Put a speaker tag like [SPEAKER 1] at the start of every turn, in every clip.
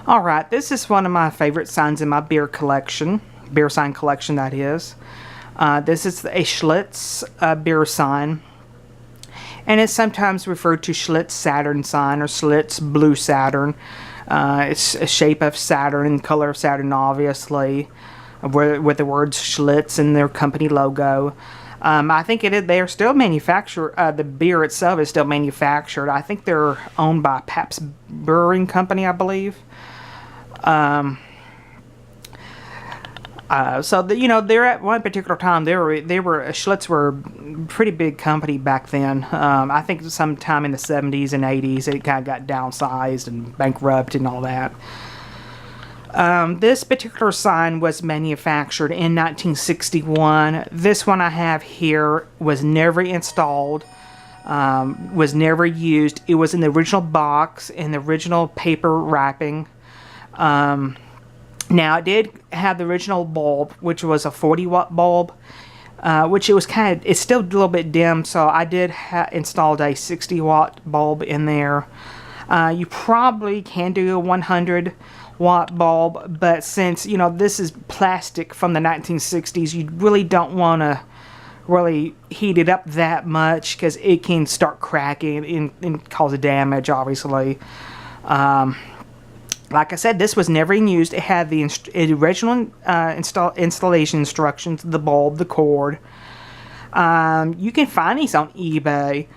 [SPEAKER 1] Alright, this is one of my favorite signs in my beer collection. Beer sign collection, that is. This is a Schlitz beer sign. And it's sometimes referred to Schlitz Saturn sign or Schlitz Blue Saturn. It's a shape of Saturn and color of Saturn, obviously, with the words Schlitz in their company logo. I think they're still manufactured. The beer itself is still manufactured. I think they're owned by Pabst Brewing Company, I believe. They're at one particular time. Schlitz were a pretty big company back then. I think sometime in the 70s and 80s it kind of got downsized and bankrupt and all that. This particular sign was manufactured in 1961. This one I have here was never installed, was never used. It was in the original box, in the original paper wrapping. Now, it did have the original bulb, which was a 40-watt bulb, which it's still a little bit dim, so I did installed a 60-watt bulb in there. You probably can do a 100-watt bulb, but since, this is plastic from the 1960s, you really don't want to really heat it up that much because it can start cracking and cause damage, obviously. Like I said, this was never used. It had the original installation instructions, the bulb, the cord. You can find these on eBay.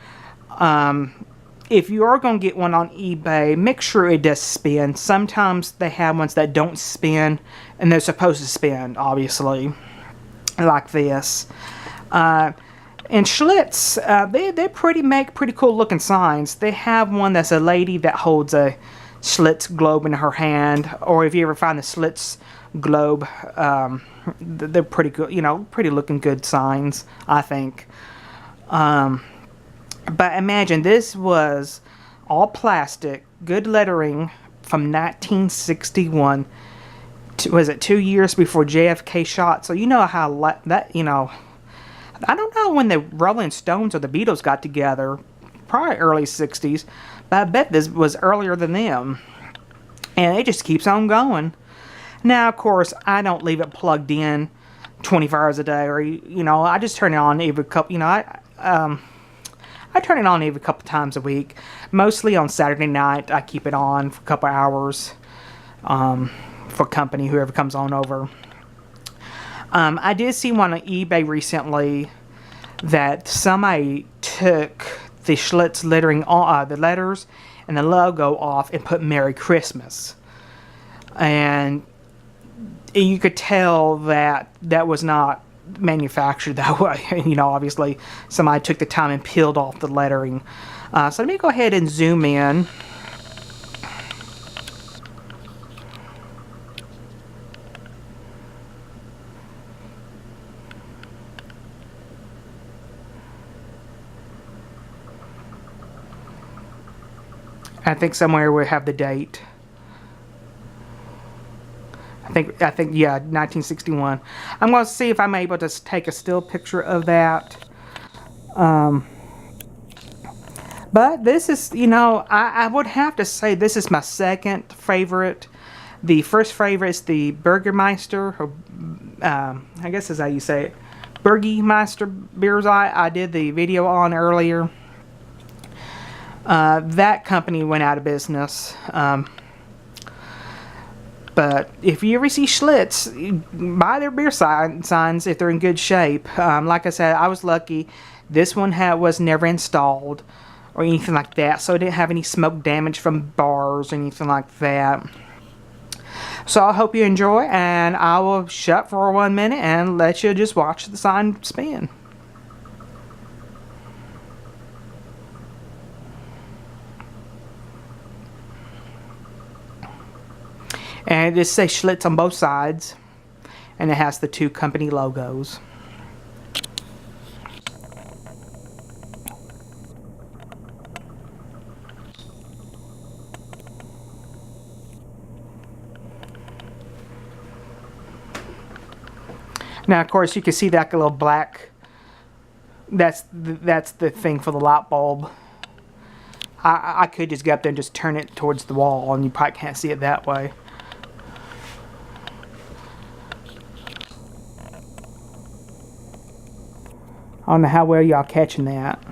[SPEAKER 1] If you are going to get one on eBay, make sure it does spin. Sometimes they have ones that don't spin, and they're supposed to spin, obviously, like this. And Schlitz, they make pretty cool looking signs. They have one that's a lady that holds a Schlitz globe in her hand, or if you ever find the Schlitz globe, they're pretty good, pretty looking good signs, I think. But imagine, this was all plastic, good lettering from 1961. Was it 2 years before JFK shot? So you know how that, I don't know when the Rolling Stones or the Beatles got together, probably early 60s. But I bet this was earlier than them. And it just keeps on going. Now, of course, I don't leave it plugged in 24 hours a day. Or, I just turn it on every couple, I turn it on every couple times a week. Mostly on Saturday night, I keep it on for a couple hours. For company, whoever comes on over. I did see one on eBay recently that somebody took the Schlitz lettering, the letters and the logo off, and put Merry Christmas. And you could tell that was not manufactured that way. Obviously somebody took the time and peeled off the lettering. So let me go ahead and zoom in. I think somewhere we have the date. I think yeah, 1961. I'm going to see if I'm able to take a still picture of that. But this is, I would have to say this is my second favorite. The first favorite is the Burgermeister, or I guess is how you say it, Burgermeister beers I did the video on earlier. That company went out of business. But if you ever see Schlitz, buy their beer signs if they're in good shape. Like I said, I was lucky. This one was never installed or anything like that, so it didn't have any smoke damage from bars or anything like that. So I hope you enjoy, and I will shut for 1 minute and let you just watch the sign spin. And it says Schlitz on both sides, and it has the two company logos. Now, of course, you can see that little black. That's the thing for the light bulb. I could just go up there and just turn it towards the wall, and you probably can't see it that way. I don't know how well y'all catching that.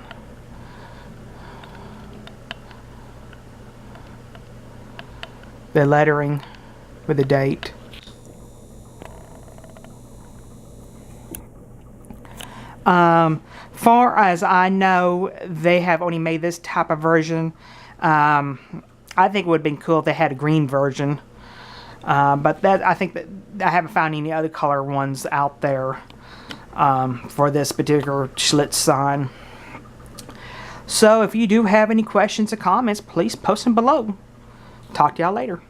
[SPEAKER 1] The lettering with the date. Far as I know, they have only made this type of version. I think it would have been cool if they had a green version. But that, I think that I haven't found any other color ones out there for this particular Schlitz sign. So if you do have any questions or comments, please post them below. Talk to y'all later.